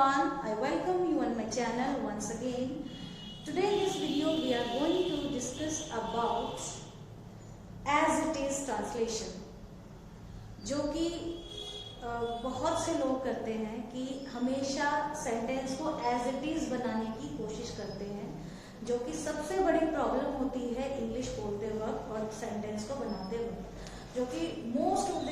everyone, I welcome you on my channel once again. Today in this video we are going to discuss about as it is translation, जो कि बहुत से लोग करते हैं कि हमेशा सेंटेंस को एज इट इज बनाने की कोशिश करते हैं, जो कि सबसे बड़ी प्रॉब्लम होती है इंग्लिश बोलते वक्त और सेंटेंस को बनाते वक्त, जो कि मोस्ट ऑफ द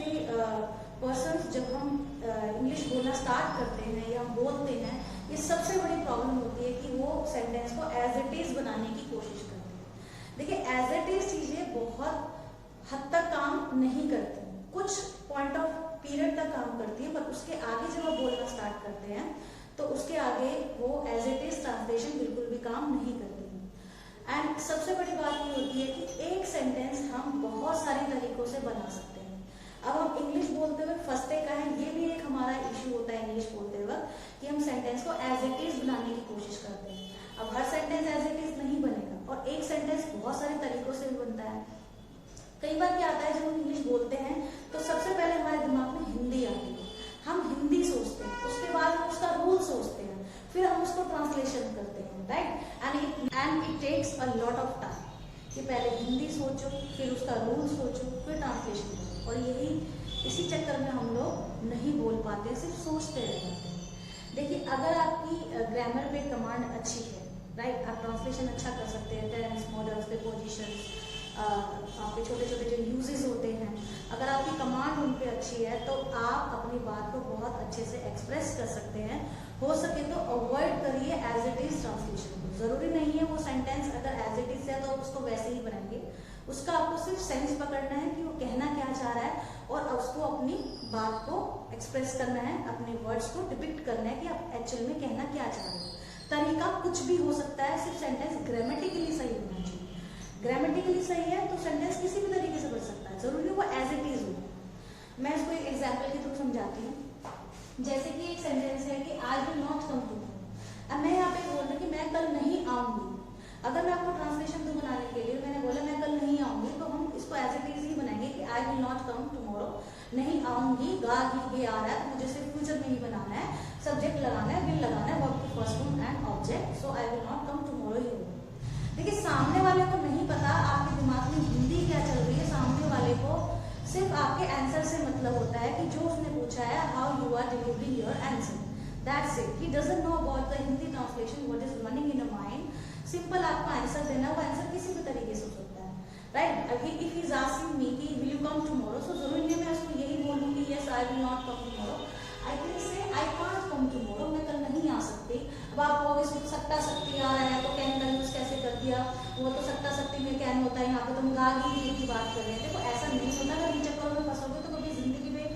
पर्सन्स जब हम इंग्लिश बोलना स्टार्ट करते हैं या हम बोलते हैं, ये सबसे बड़ी प्रॉब्लम होती है कि वो सेंटेंस को एज इट इज बनाने की कोशिश करते हैं। देखिए, एज इट इज चीजें बहुत हद तक काम नहीं करती, कुछ पॉइंट ऑफ पीरियड तक काम करती है, पर उसके आगे जब आप बोलना स्टार्ट करते हैं तो उसके आगे वो एज इट इज ट्रांसलेशन बिल्कुल भी काम नहीं करती है। एंड सबसे बड़ी बात ये होती है कि एक सेंटेंस हम बहुत सारे तरीकों से बना सकते हैं। अब हम इंग्लिश बोलते हुए फंसते का है, ये भी एक हमारा इश्यू होता है इंग्लिश बोलते वक्त कि हम सेंटेंस को एज इट इज बनाने की कोशिश करते हैं। अब हर सेंटेंस एज इट इज नहीं बनेगा और एक सेंटेंस बहुत सारे तरीकों से भी बनता है। कई बार क्या आता है, जब हम इंग्लिश बोलते हैं तो सबसे पहले हमारे दिमाग में हिंदी आती है, हम हिंदी सोचते हैं, उसके बाद हम उसका रूल सोचते हैं, फिर हम उसको ट्रांसलेशन करते हैं, right. And it takes a lot of time कि पहले हिंदी सोचो, फिर उसका रूल सोचो, फिर ट्रांसलेशन करो, और यही इसी चक्कर में हम लोग नहीं बोल पाते, सिर्फ सोचते रह जाते हैं। देखिए, अगर आपकी ग्रामर पे कमांड अच्छी है, राइट, आप ट्रांसलेशन अच्छा कर सकते हैं, टेंस, मॉडल्स, प्रीपोजिशंस, आपके छोटे छोटे जो यूजेस होते हैं, अगर आपकी कमांड उन पे अच्छी है तो आप अपनी बात को बहुत अच्छे से एक्सप्रेस कर सकते हैं। हो सके तो अवॉइड करिए एज इट इज ट्रांसलेशन को। जरूरी नहीं है वो सेंटेंस अगर एज इट इज है तो उसको वैसे ही बनाएंगे, उसका आपको सिर्फ सेंस पकड़ना है कि वो कहना क्या चाह रहा है और उसको अपनी बात को एक्सप्रेस करना है, अपने वर्ड्स को डिपिक्ट करना है कि आप एक्चुअल में कहना क्या चाह रहे हो। तरीका कुछ भी हो सकता है, सिर्फ सेंटेंस ग्रामेटिकली सही होना चाहिए। ग्रामेटिकली सही है तो सेंटेंस किसी भी तरीके से बन सकता है, जरूरी वो एज इट इज हो। मैं इसको एक एग्जाम्पल के थ्रू समझाती हूँ। जैसे कि एक सेंटेंस है कि आई विल नॉट कम टुमारो। अब मैं यहाँ पे बोल रही हूँ कि मैं कल नहीं आऊंगी। अगर मैं आपको ट्रांसलेशन दूं बनाने के लिए, मैंने बोला मैं कल नहीं आऊंगी, तो हम इसको एज इट इज ही बनाएंगे कि आई विल नॉट कम टुमारो, नहीं आऊंगी, गा ही आ रहा है तो मुझे सिर्फ फ्यूचर में ही बनाना है, सब्जेक्ट लगाना है, विल लगाना है, वर्ब की first form and object, so I will not come tomorrow ही होगा। देखिए, सामने वाले को नहीं पता आपके दिमाग में हिंदी क्या चल रही है, सामने वाले को सिर्फ आपके आंसर से मतलब होता है कि जो उसने पूछा है, how you are delivering your answer, that's it. He doesn't know about the Hindi translation, what is running in a mind. Simple आपको आंसर देना, वो आंसर किसी भी तरीके से हो सकता है, राइट। अभी if he is asking me कि विल यू कम टुमारो, सो जरूरी नहीं मैं उसको यही बोलूं कि yes I will not come tomorrow, I can say I can't come tomorrow, मैं कल नहीं आ सकती। अब आपको इसमें सकता सकती आ रहा है तो कैन का यूज कैसे कर दिया, वो तो सकता सकती में कैन होता है, यहाँ पे तुम गागी की बात कर रहे हैं। देखो, ऐसा नहीं होता, अगर इन चक्करों में फंसोगे तो कभी जिंदगी में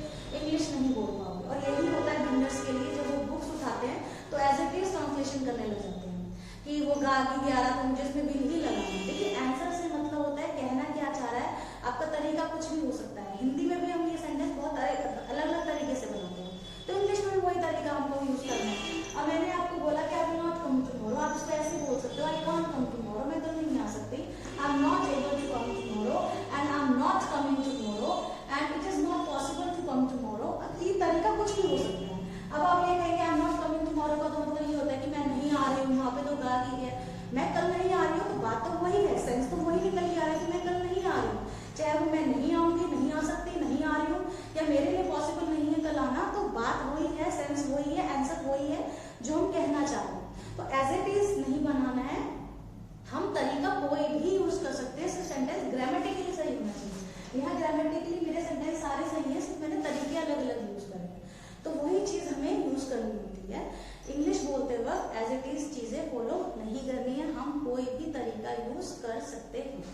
इंग्लिश नहीं बोल पाओगे। और यही होता है बिगनर्स के लिए, जब वो बुक्स उठाते हैं तो एज इट इज ट्रांसलेशन करने लग जाते हैं कि वो गागी आ रहा तो मुझे इसमें बिल ही लगाना। देखिए, आंसर से मतलब होता है कहना क्या चाह रहा है, आपका तरीका कुछ भी हो सकता है। हिंदी में भी हम ये सेंटेंस बहुत अलग अलग तरीके से बनाते हैं, तो इंग्लिश में भी वही तरीका हमको यूज करना है। अब मैंने आपको बोला कि आई विल नॉट कम टुमारो, आप इसको ऐसे बोल सकते हो, आई कांट कम टुमारो, मैं कल नहीं आ सकती, I am not able to come tomorrow and I am not coming tomorrow and it is not possible to come tomorrow. ये तरीका कुछ भी हो सकता है। अब आप ये कहेंगे आई एम नॉट कमिंग टुमारो का तो मतलब ये होता है कि मैं नहीं आ रही हूँ, वहाँ पे तो गाली है, मैं कल नहीं आ रही हूँ, तो बात तो वही है, सेंस तो वही निकल के आ रहा है कि मैं कल नहीं आ रही हूँ, चाहे वो मैं नहीं आऊंगी, नहीं आ सकती, नहीं आ रही हूँ, या मेरे लिए पॉसिबल नहीं है कल आना, तो बात वही है, सेंस वही है, आंसर वही है जो हम कहना चाह रहे हैं। तो एज इट इज नहीं बनाना है, हम तरीका कोई भी यूज कर सकते हैं, सिर्फ सेंटेंस ग्रामेटिकली सही होना चाहिए। यहाँ ग्रामेटिकली मेरे सेंटेंस सारे सही है, सिर्फ मैंने तरीके अलग अलग यूज करे, तो वही चीज हमें यूज करनी होती है। इंग्लिश बोलते वक्त एज इट इज चीजें फॉलो नहीं करनी है, हम कोई भी तरीका यूज कर सकते हैं।